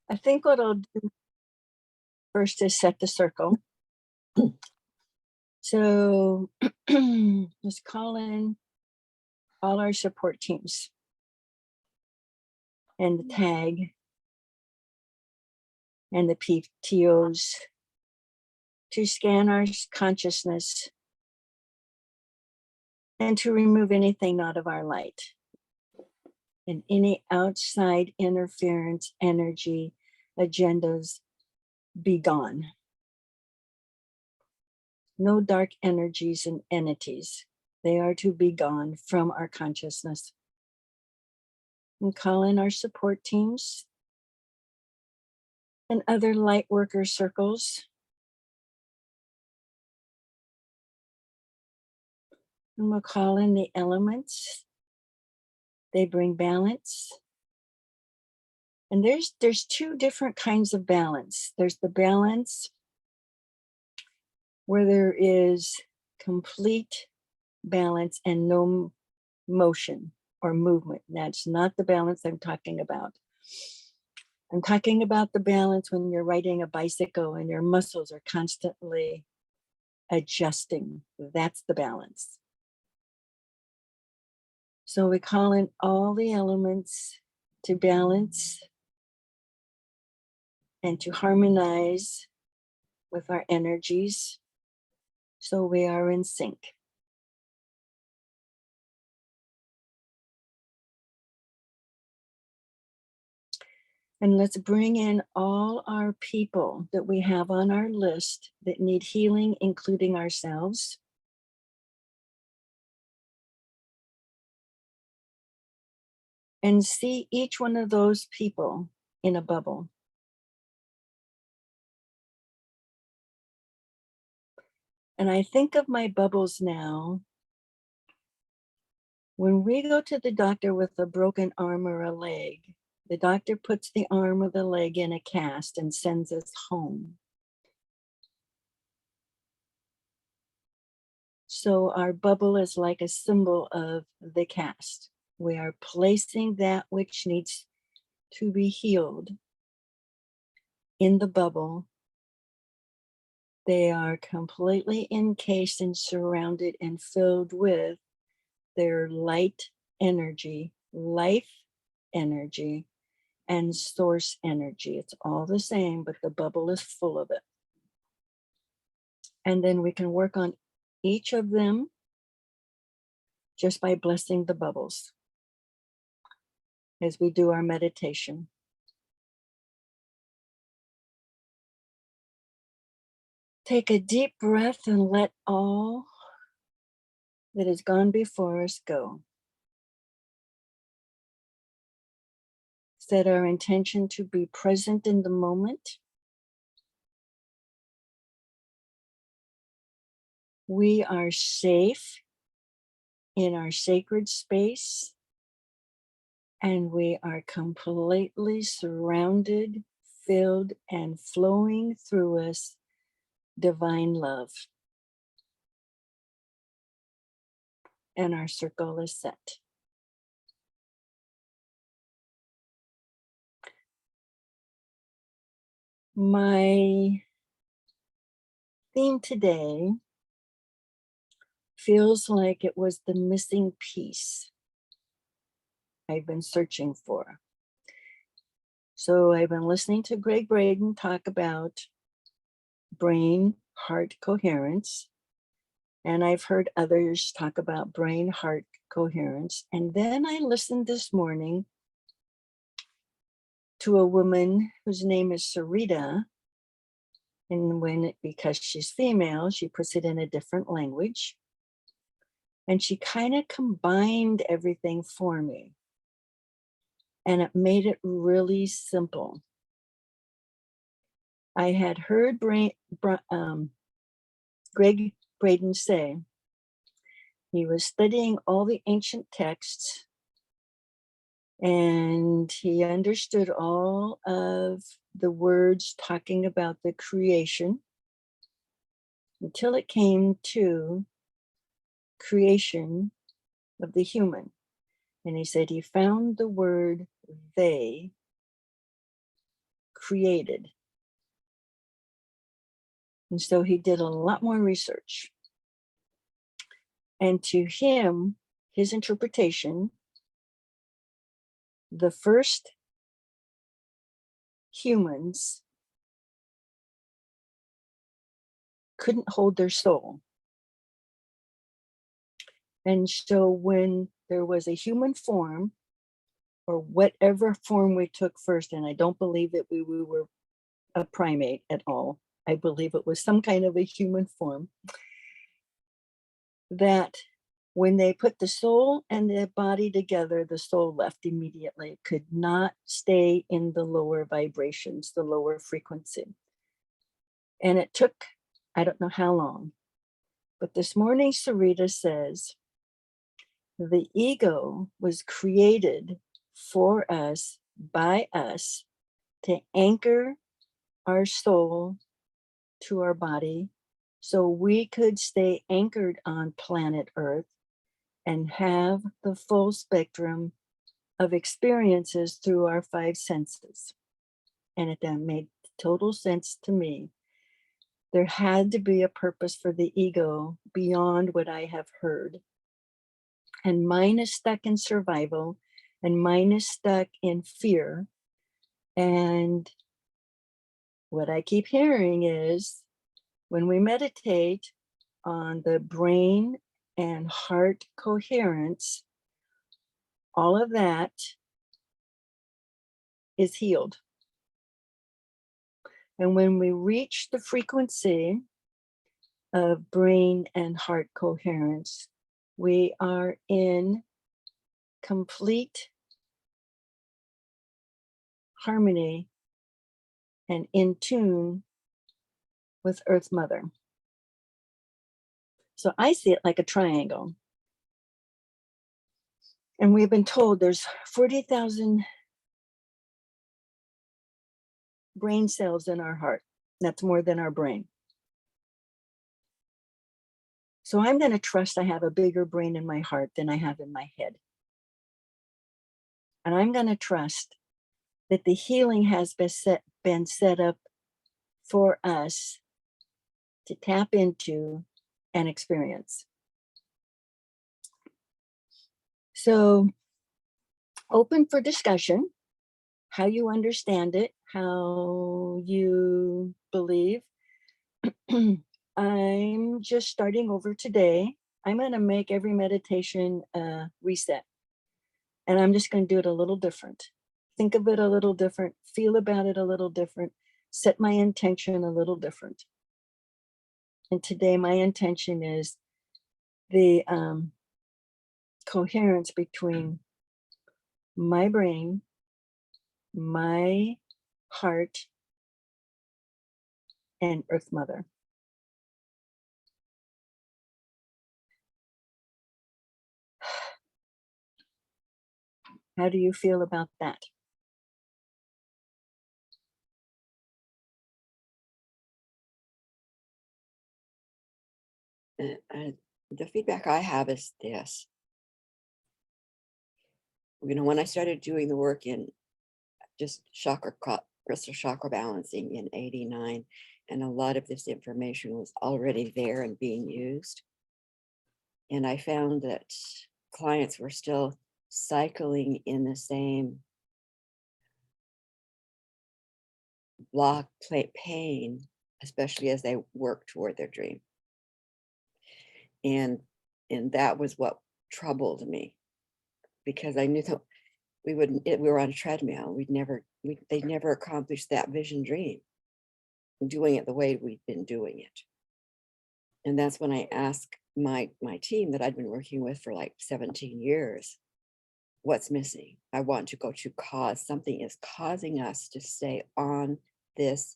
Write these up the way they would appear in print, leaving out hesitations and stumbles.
I think what I'll do first is set the circle. So just call in all our support teams and the tag and the PTOs to scan our consciousness and to remove anything not of our light and any outside interference, energy, agendas be gone. No dark energies and entities. They are to be gone from our consciousness. And call in our support teams and other light worker circles. And we'll call in the elements. They bring balance. And there's two different kinds of balance. There's the balance where there is complete balance and no motion or movement. That's not the balance I'm talking about. I'm talking about the balance when you're riding a bicycle and your muscles are constantly adjusting. That's the balance. So we call in all the elements to balance and to harmonize with our energies so we are in sync. And let's bring in all our people that we have on our list that need healing, including ourselves. And see each one of those people in a bubble. And I think of my bubbles now. When we go to the doctor with a broken arm or a leg, the doctor puts the arm or the leg in a cast and sends us home. So our bubble is like a symbol of the cast. We are placing that which needs to be healed in the bubble. They are completely encased and surrounded and filled with their light energy, life energy, and source energy. It's all the same, but the bubble is full of it. And then we can work on each of them just by blessing the bubbles as we do our meditation. Take a deep breath and let all that has gone before us go. Set our intention to be present in the moment. We are safe in our sacred space, and we are completely surrounded, filled, and flowing through us divine love. And our circle is set. My theme today feels like it was the missing piece I've been searching for. So I've been listening to Greg Braden talk about brain-heart coherence, and I've heard others talk about brain-heart coherence. And then I listened this morning to a woman whose name is Sarita, and because she's female, she puts it in a different language. And she kind of combined everything for me. And it made it really simple. I had heard Greg Braden say he was studying all the ancient texts and he understood all of the words talking about the creation until it came to creation of the human. And he said he found the word they created. And so he did a lot more research. And to him, his interpretation, the first humans couldn't hold their soul. And so when there was a human form, or whatever form we took first, and I don't believe that we were a primate at all. I believe it was some kind of a human form, that when they put the soul and the body together, the soul left immediately. It could not stay in the lower vibrations, the lower frequency. And it took, I don't know how long, but this morning Sarita says, the ego was created for us, by us, to anchor our soul to our body so we could stay anchored on planet Earth and have the full spectrum of experiences through our five senses. And it then made total sense to me. There had to be a purpose for the ego beyond what I have heard. And mine is stuck in survival, and mine is stuck in fear. And what I keep hearing is, when we meditate on the brain and heart coherence, all of that is healed. And when we reach the frequency of brain and heart coherence, we are in complete harmony and in tune with Earth Mother. So I see it like a triangle. And we've been told there's 40,000 brain cells in our heart. That's more than our brain. So I'm going to trust I have a bigger brain in my heart than I have in my head. And I'm going to trust that the healing has been set up for us to tap into and experience. So open for discussion, how you understand it, how you believe. I'm just starting over today. I'm going to make every meditation a reset. And I'm just going to do it a little different. Think of it a little different, feel about it a little different, set my intention a little different. And today my intention is the coherence between my brain, my heart, and Earth Mother. How do you feel about that? The feedback I have is this. When I started doing the work in just crystal chakra balancing in '89, and a lot of this information was already there and being used. And I found that clients were still cycling in the same block pain, especially as they work toward their dream. And that was what troubled me, because I knew that we were on a treadmill. They'd never accomplished that vision dream, doing it the way we've been doing it. And that's when I asked my team that I'd been working with for like 17 years, what's missing? I want to go to cause. Something is causing us to stay on this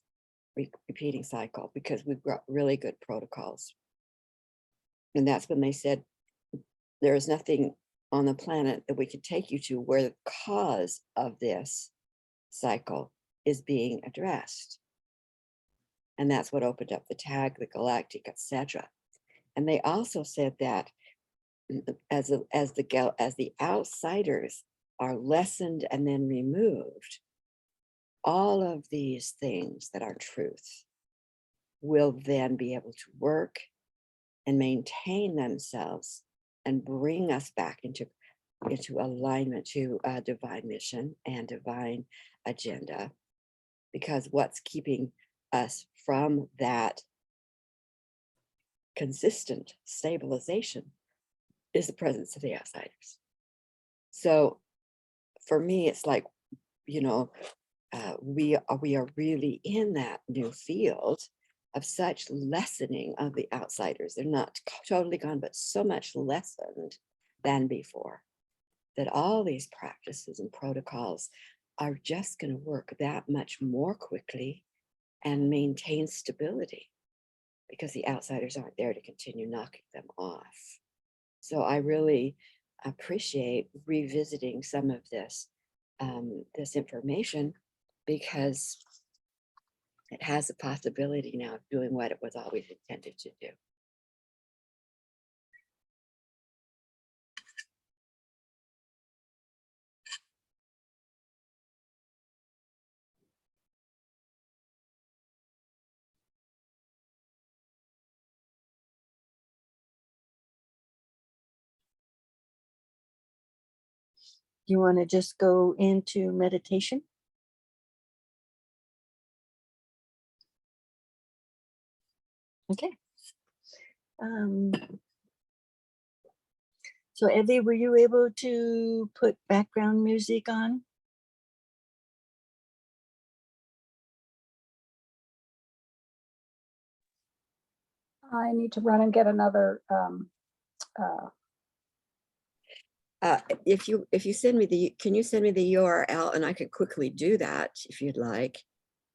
repeating cycle, because we've got really good protocols. And that's when they said, there is nothing on the planet that we could take you to where the cause of this cycle is being addressed. And that's what opened up the tag, the galactic, etc. And they also said that as the outsiders are lessened and then removed, all of these things that are truth will then be able to work and maintain themselves and bring us back into alignment to a divine mission and divine agenda. Because what's keeping us from that consistent stabilization is the presence of the outsiders. So for me, it's like, you know, we are really in that new field of such lessening of the outsiders. They're not totally gone, but so much lessened than before, that all these practices and protocols are just going to work that much more quickly and maintain stability, because the outsiders aren't there to continue knocking them off. So I really appreciate revisiting some of this this information, because it has the possibility now of doing what it was always intended to do. You want to just go into meditation? Okay. So Evie, were you able to put background music on? I need to run and get another. If you send me can you send me the URL, and I can quickly do that if you'd like.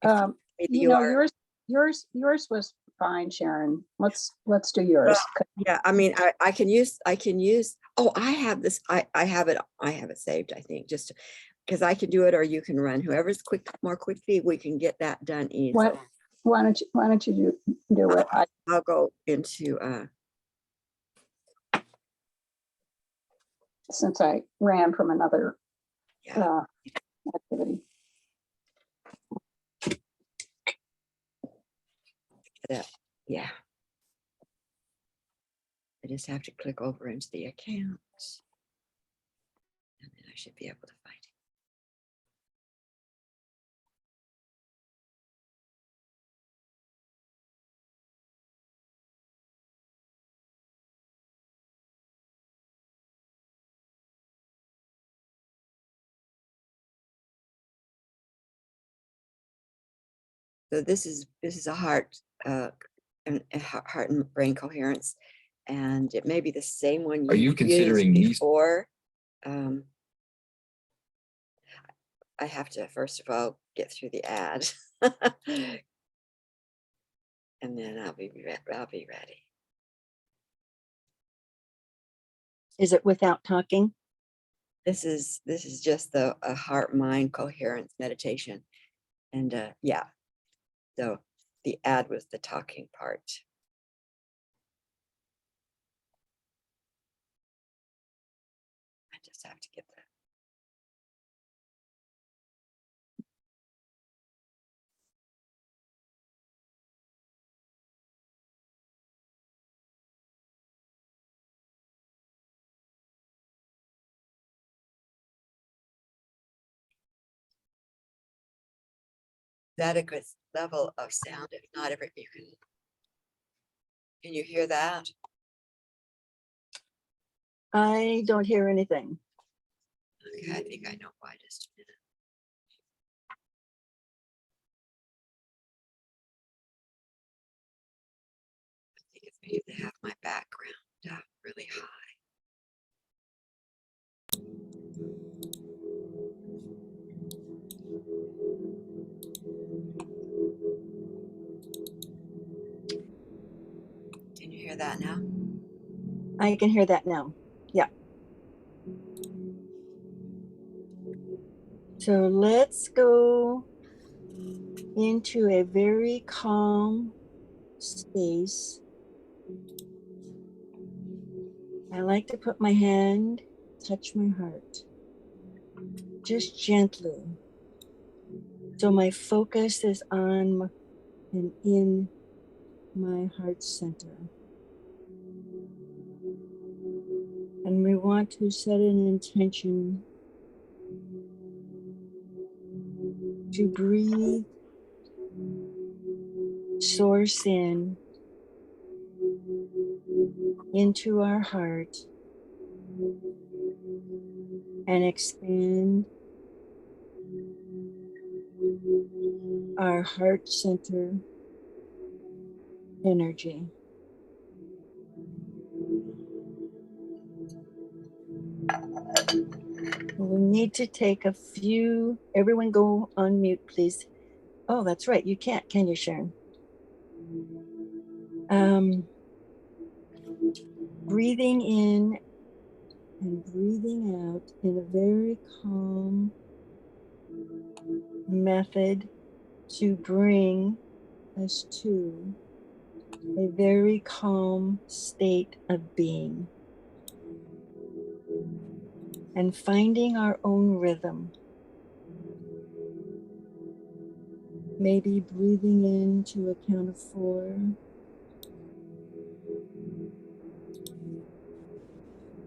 You know, yours was fine, Sharon. Let's do yours. Yeah, I mean, I can use. Oh, I have this. I have it saved, I think, just because I can do it, or you can run. Whoever's more quickly, we can get that done easily. Why don't you do it? I'll go into since I ran from another activity. Yeah. I just have to click over into the accounts, and then I should be able to find it. So this is a heart and heart and brain coherence, and it may be the same one Are you considering used before. I have to first of all get through the ad, and then I'll be ready. Is it without talking? This is just a heart mind coherence meditation, and yeah. So the ad was the talking part. I just have to get that. Adequate level of sound. If not, you can you hear that? I don't hear anything. Okay, I think I know why. Just a minute. I think it's maybe they have my background really high. Can you hear that now? I can hear that now. Yeah. So let's go into a very calm space. I like to put my hand, touch my heart, just gently So my focus is on and in my heart center. And we want to set an intention to breathe source in into our heart and expand our heart center energy. We need to take a few, everyone go on mute, please. Oh, that's right. You can't, can you, Sharon? Breathing in and breathing out in a very calm method to bring us to a very calm state of being and finding our own rhythm. Maybe breathing in to a count of 4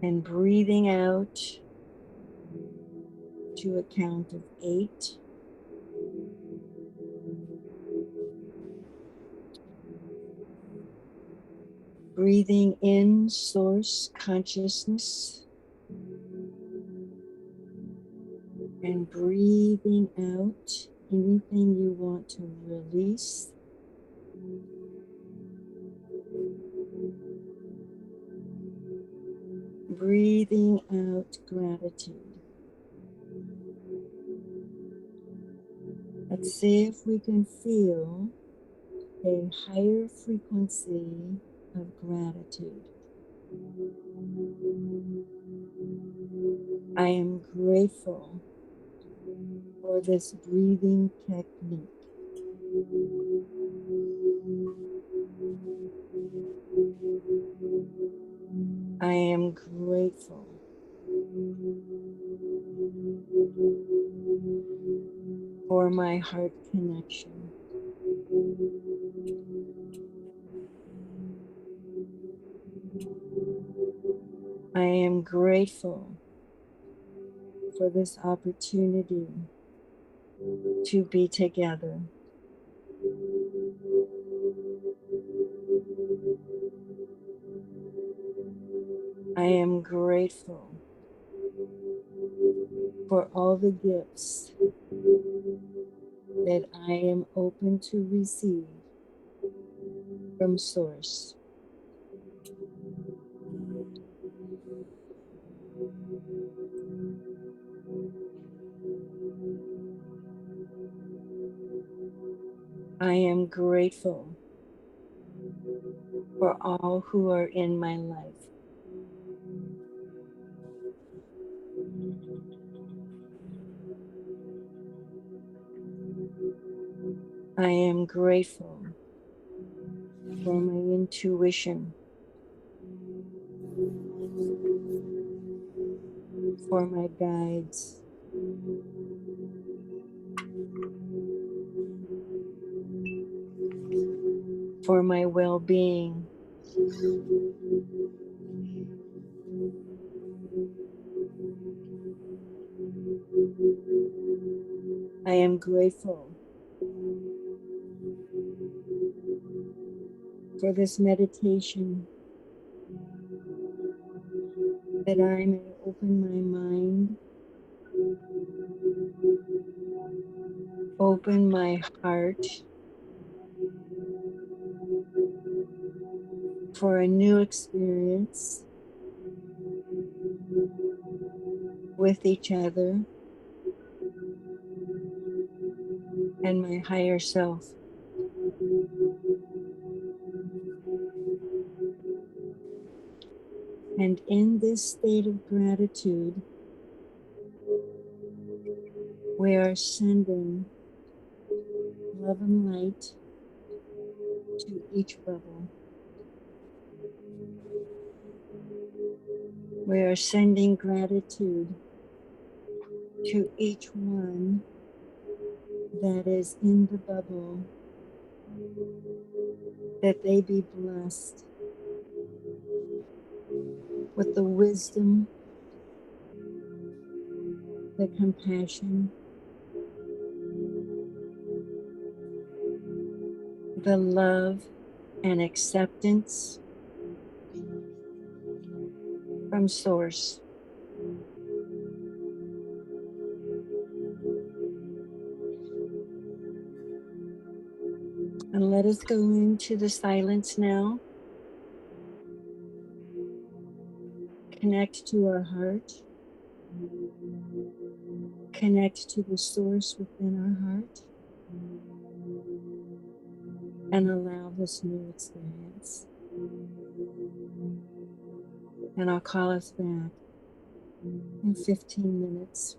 and breathing out to a count of 8. Breathing in source consciousness and breathing out anything you want to release. Breathing out gratitude. Let's see if we can feel a higher frequency of gratitude. I am grateful for this breathing technique. I am grateful for my heart connection. I am grateful for this opportunity to be together. I am grateful for all the gifts that I am open to receive from Source. I am grateful for all who are in my life. I am grateful for my intuition, for my guides, for my well-being. I am grateful for this meditation, that I may open my mind, open my heart for a new experience with each other and my higher self. And in this state of gratitude, we are sending love and light to each bubble. We are sending gratitude to each one that is in the bubble, that they be blessed with the wisdom, the compassion, the love and acceptance from Source. And let us go into the silence now. Connect to our heart. Connect to the Source within our heart. And allow this new experience. And I'll call us back in 15 minutes.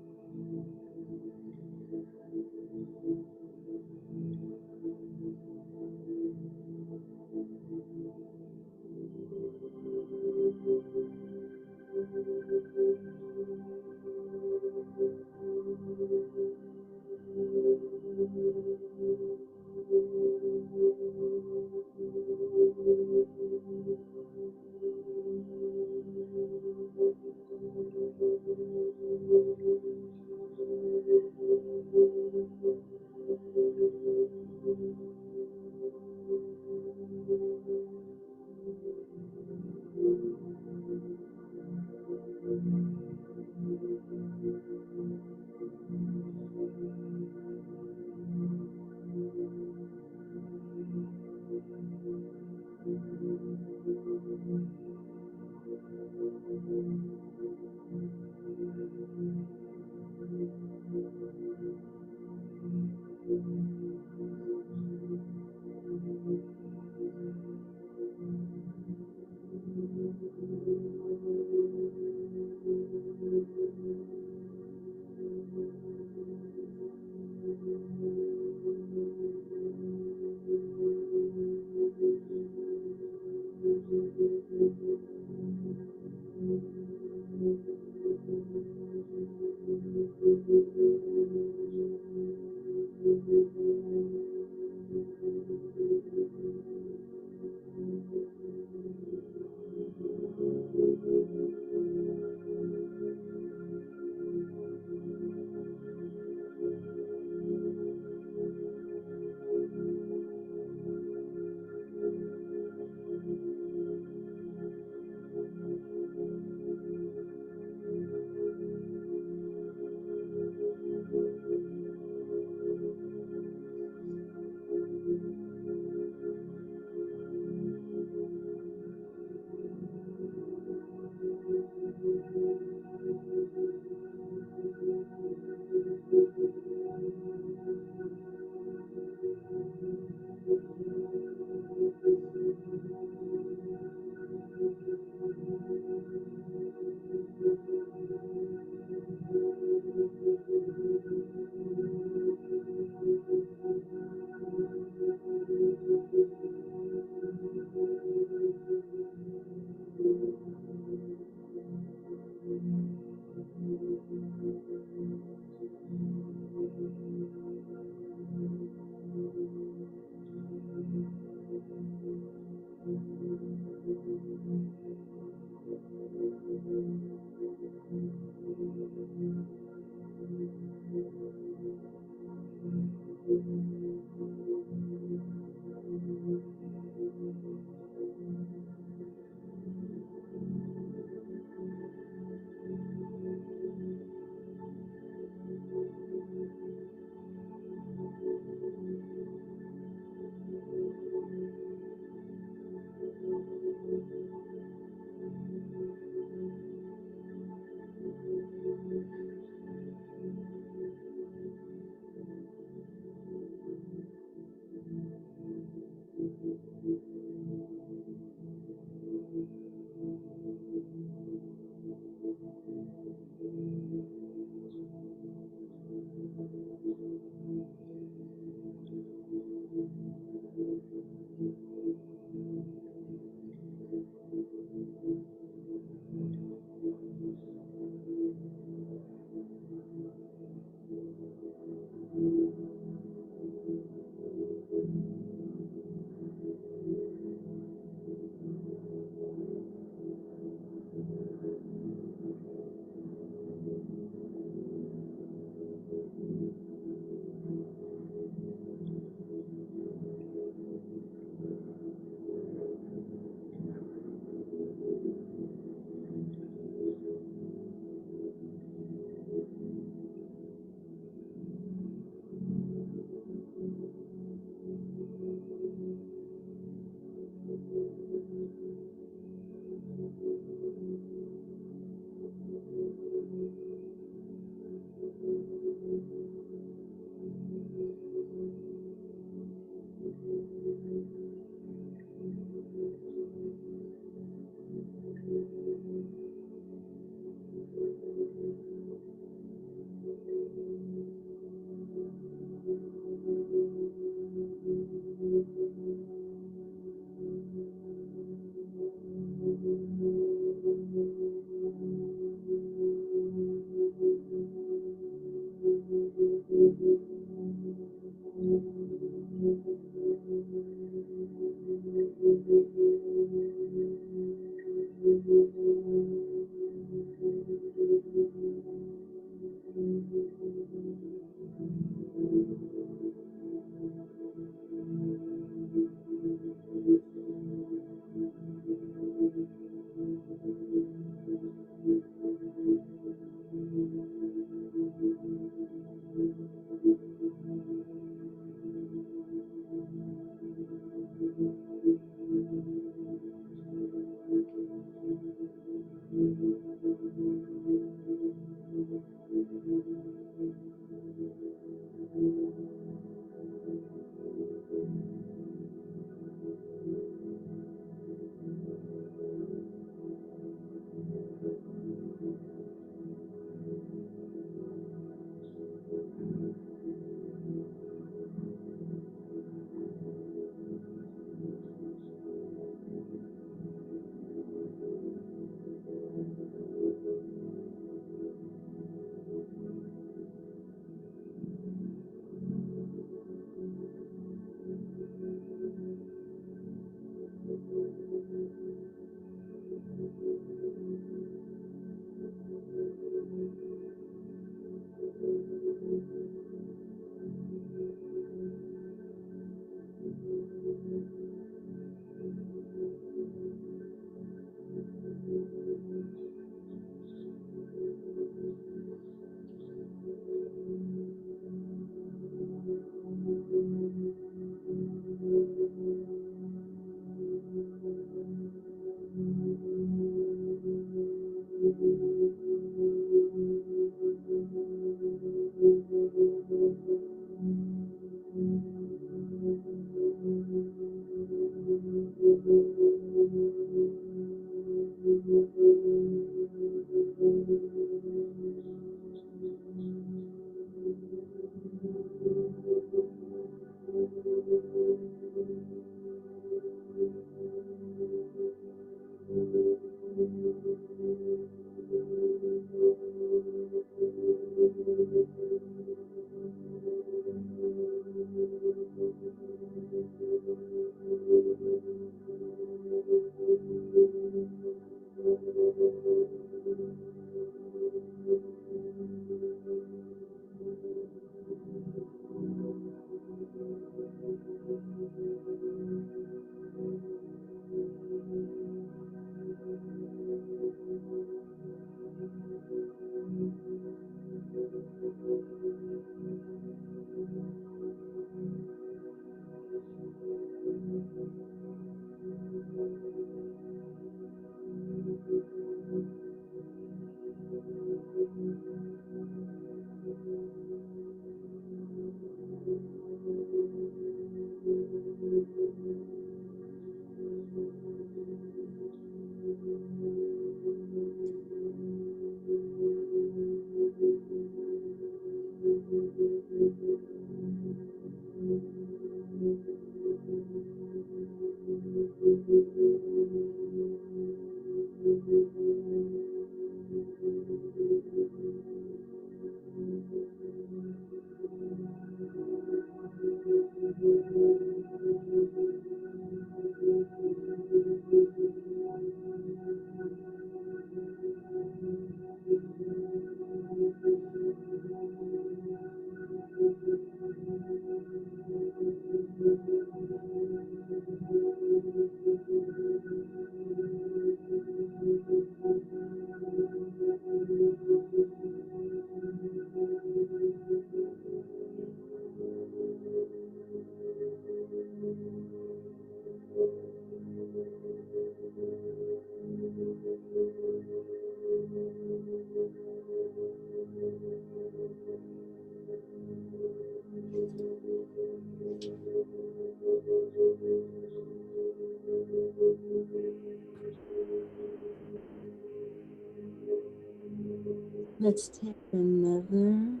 Let's take another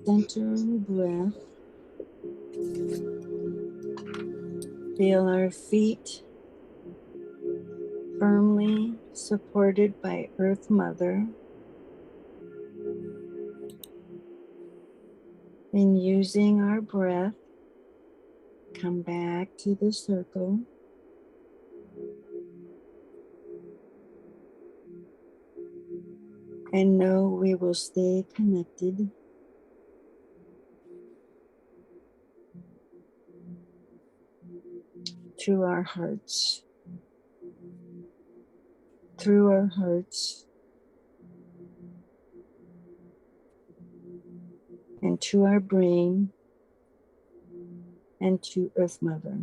centering breath. Feel our feet firmly supported by Earth Mother. And using our breath, come back to the circle. And know we will stay connected to our hearts, through our hearts, and to our brain, and to Earth Mother.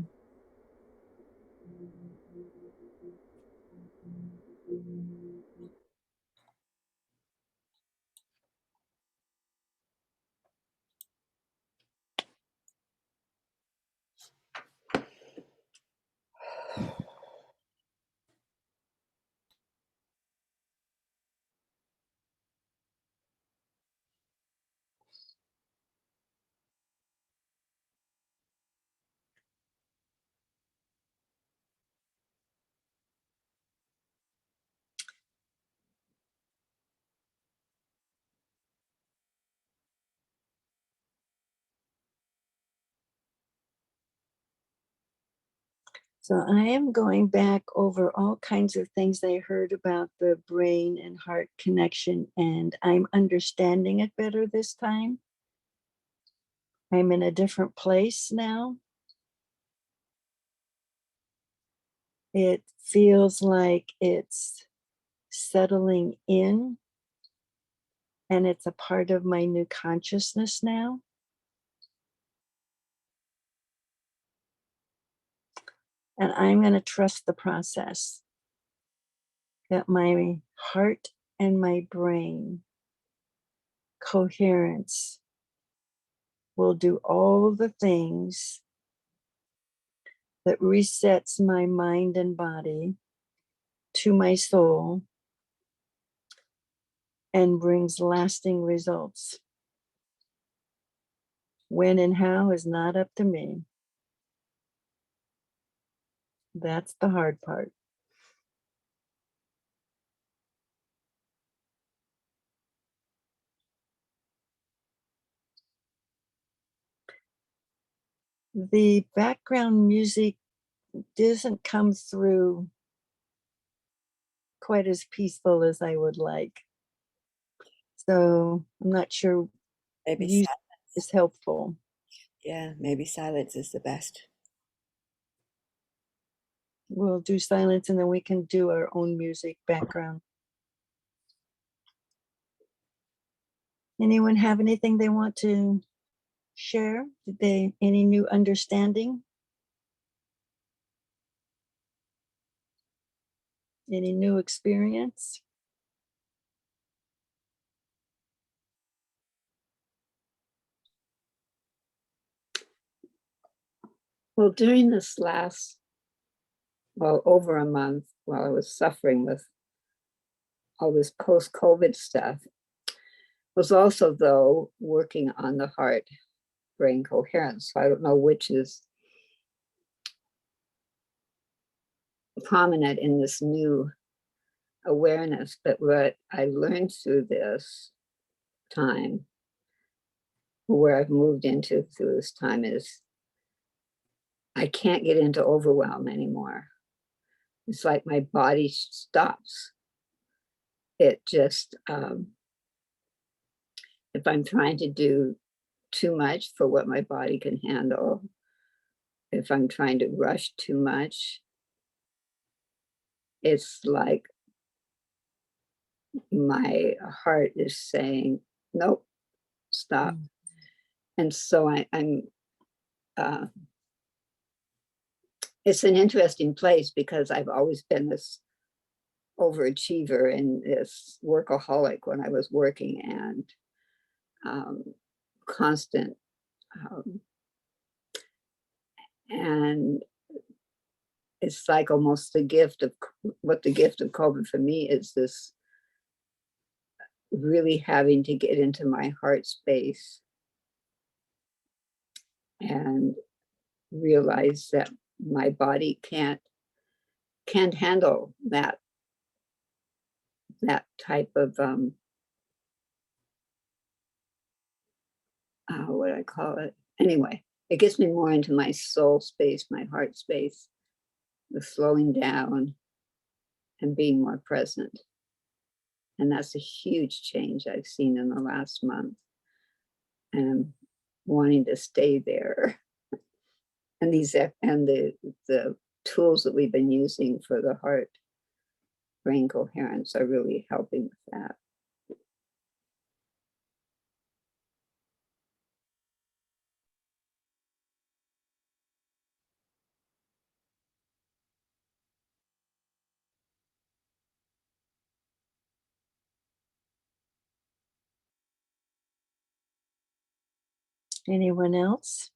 So I am going back over all kinds of things I heard about the brain and heart connection, and I'm understanding it better this time. I'm in a different place now. It feels like it's settling in, and it's a part of my new consciousness now. And I'm going to trust the process that my heart and my brain coherence will do all the things that resets my mind and body to my soul and brings lasting results. When and how is not up to me. That's the hard part. The background music doesn't come through quite as peaceful as I would like. So I'm not sure Maybe music silence. is helpful. Yeah, maybe silence is the best. We'll do silence and then we can do our own music background. Anyone have anything they want to share? Any new understanding? Any new experience? Well, during this last, well, over a month, while I was suffering with all this post-COVID stuff, was also, though, working on the heart brain coherence. So I don't know which is prominent in this new awareness, but what I learned through this time, where I've moved into through this time, is I can't get into overwhelm anymore. It's like my body stops. It just, if I'm trying to do too much for what my body can handle, if I'm trying to rush too much, it's like my heart is saying, nope, stop. Mm. And so I'm, it's an interesting place because I've always been this overachiever and this workaholic when I was working, and constant. And it's like almost the gift of what the gift of COVID for me is, this really having to get into my heart space and realize that my body can't handle that type of what do I call it? Anyway, it gets me more into my soul space, my heart space, the slowing down and being more present. And that's a huge change I've seen in the last month. And I'm wanting to stay there. And the tools that we've been using for the heart brain coherence are really helping with that. Anyone else?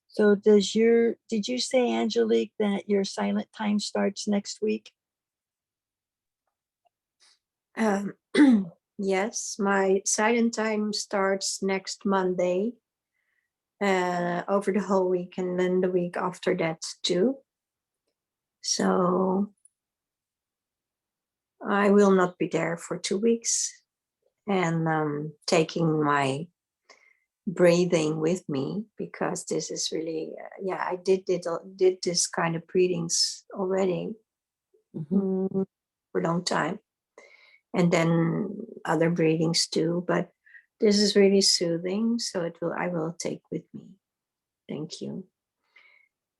So did you say, Angelique, that your silent time starts next week? Yes, my silent time starts next Monday, over the whole week, and then the week after that too. So I will not be there for 2 weeks, and taking my breathing with me, because this is really, I did this kind of breathings already for a long time, and then other breathings too, but this is really soothing, so I will take with me. Thank you.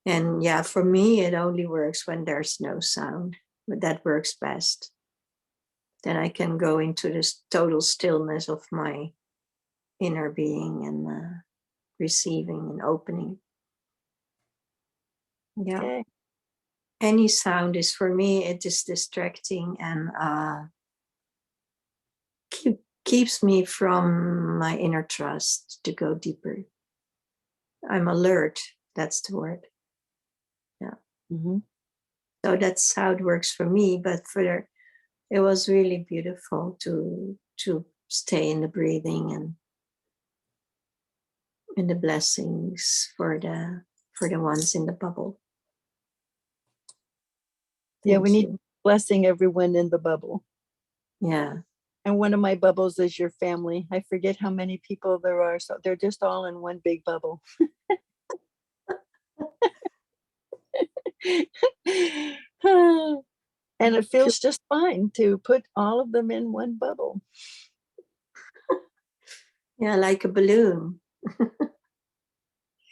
And yeah, for me, it only works when there's no sound, but that works best. Then I can go into this total stillness of my inner being and receiving and opening. Yeah. Okay. Any sound is, for me, it is distracting and keeps me from my inner trust to go deeper. I'm alert. That's the word. Yeah. Mm-hmm. So that's how it works for me. But it was really beautiful to stay in the breathing and and the blessings for the ones in the bubble. Yeah, Thank we need you. blessing everyone in the bubble. Yeah. And one of my bubbles is your family. I forget how many people there are. So they're just all in one big bubble. And it feels just fine to put all of them in one bubble. Yeah, like a balloon.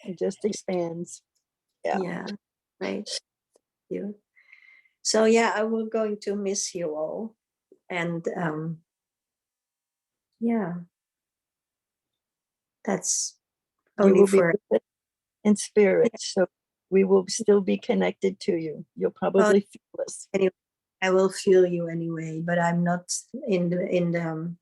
It just expands. Yeah. Yeah. Right. You. So yeah, I will going to miss you all. And yeah, that's You only will be for with us in spirit. So we will still be connected to you. You'll probably feel us. anyway. I will feel you anyway, but I'm not in the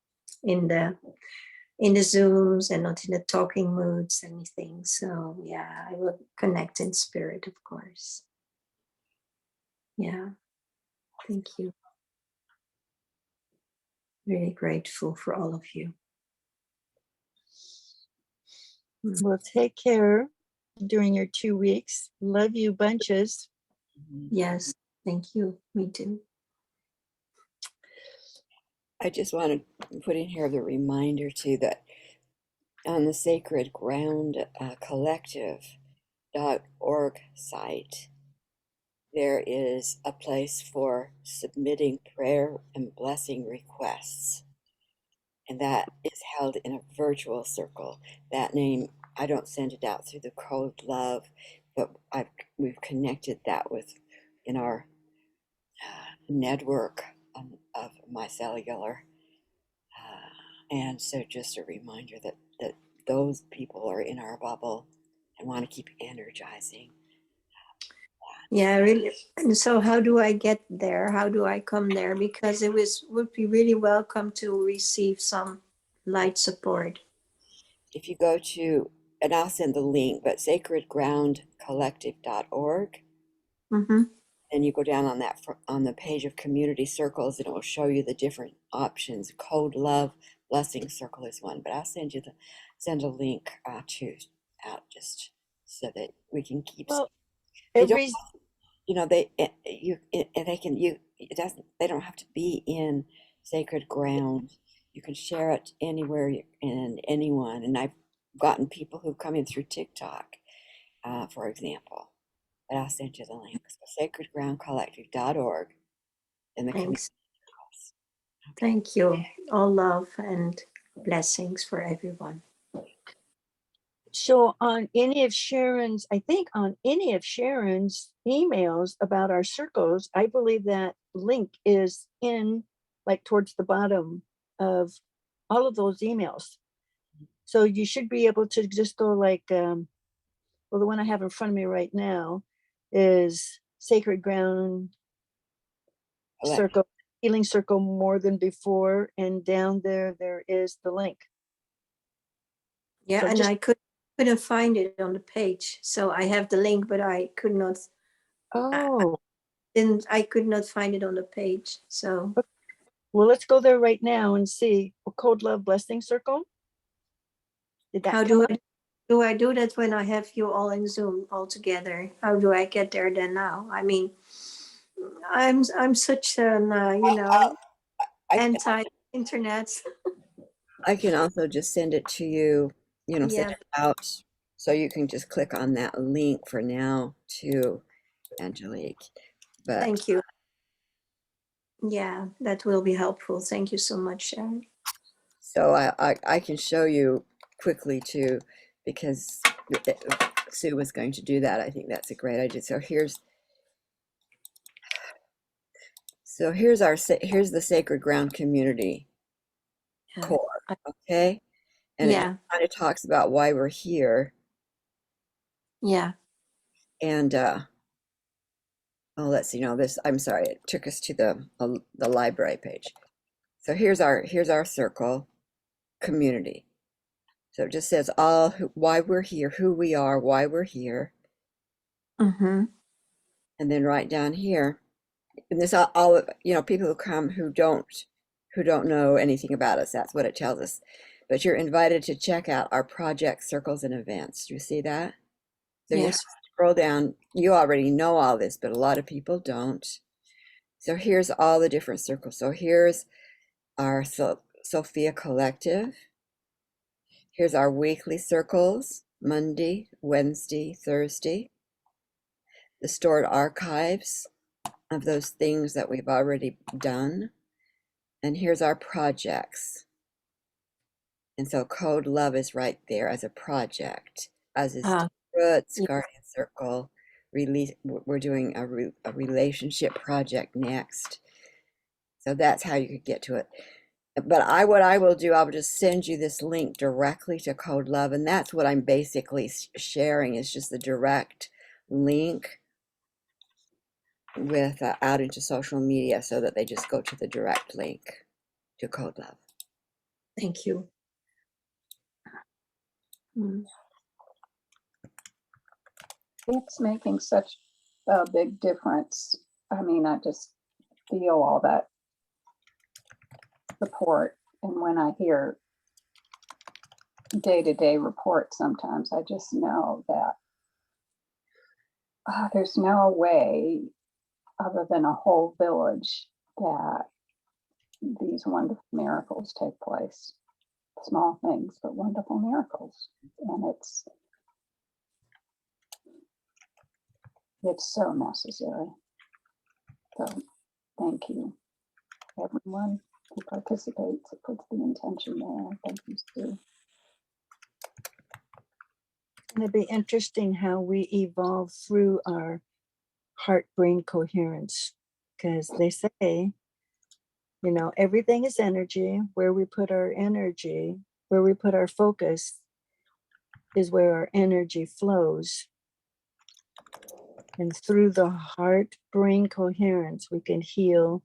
Zooms and not in the talking moods, anything. So yeah, I will connect in spirit, of course. Yeah, thank you. Really grateful for all of you. Well, take care during your 2 weeks. Love you bunches. Yes, thank you. Me too. I just want to put in here the reminder too that on the Sacred Ground Collective.org site, there is a place for submitting prayer and blessing requests. And that is held in a virtual circle. That name, I don't send it out through the Code Love, but we've connected that with in our network of my cellular. And so just a reminder that those people are in our bubble and want to keep energizing. Yeah, really. And so how do I get there? How do I come there? Because it would be really welcome to receive some light support. If you go to, and I'll send the link, but sacredgroundcollective.org, Mm-hmm. and you go down on that on the page of community circles, and it will show you the different options. Code Love Blessing Circle is one, but I'll send a link to out just so that we can keep. Well, They don't, every they can it doesn't. They don't have to be in sacred ground. You can share it anywhere and anyone. And I've gotten people who come in through TikTok, for example. But I'll send you the link. So sacredgroundcollective.org in the community. Thanks. Thank you. All love and blessings for everyone. So on any of Sharon's, I think on any of Sharon's emails about our circles, I believe that link is in like towards the bottom of all of those emails. So you should be able to just go like, well, the one I have in front of me right now is Sacred Ground Circle, Healing Circle More Than Before. And down there is the link. Yeah, So and just, I couldn't find it on the page. So I have the link, but I could not. oh, I could not find it on the page. So well, let's go there right now and see. Code Love Blessing Circle. Did that how come do up? I do that when I have you all in Zoom all together? How do I get there then now? I mean, I'm such an I, anti-internet. I can also just send it to you, send Yeah, it out. So you can just click on that link for now to Angelique. But thank you. Yeah, that will be helpful. Thank you so much, Sharon. so I can show you quickly too, because Sue was going to do that. I think that's a great idea. So here's the Sacred Ground Community Yeah, core, okay? And it yeah, kind of talks about why we're here. yeah. And oh, let's see. No, this. I'm sorry. It took us to the library page. So here's our circle community. So it just says why we're here, who we are, why we're here, Mm-hmm. and then right down here, and this all people who come who don't know anything about us. That's what it tells us. but you're invited to check out our project circles and events. Do you see that? So you have Yes. to scroll down. You already know all this, but a lot of people don't. So here's all the different circles. So here's our Sophia Collective. Here's our weekly circles, Monday, Wednesday, Thursday. The stored archives of those things that we've already done. And here's our projects. And so Code Love is right there as a project, as is Ah, Roots, yeah. Guardian Circle. We're doing a relationship project next. So that's how you could get to it. But what I will do, I'll just send you this link directly to Code Love, and that's what I'm basically sharing is just the direct link with out into social media, so that they just go to the direct link to Code Love. Thank you. Mm. It's making such a big difference. I mean, I just feel all that support. And when I hear day-to-day reports, sometimes I just know that there's no way other than a whole village that these wonderful miracles take place. Small things, but wonderful miracles. And it's so necessary. So thank you, everyone who participates, who puts the intention there. Thank you, Sue. It'll be interesting how we evolve through our heart-brain coherence, because they say, you know, everything is energy. Where we put our energy, where we put our focus is where our energy flows. And through the heart-brain coherence, we can heal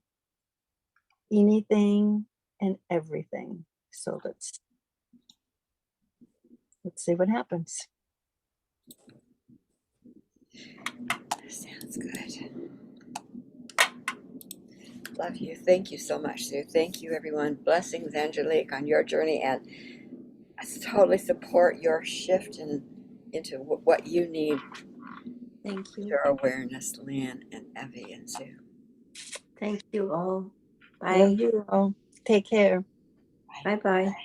anything and everything. So let's see what happens. Sounds good. Love you. Thank you so much, Sue. Thank you, everyone. Blessings, Angelique, on your journey, and I totally support your shift into what you need. Thank you. Your awareness, Lynn and Evie and Sue. Thank you all. Bye. Love you all. Take care. Bye bye.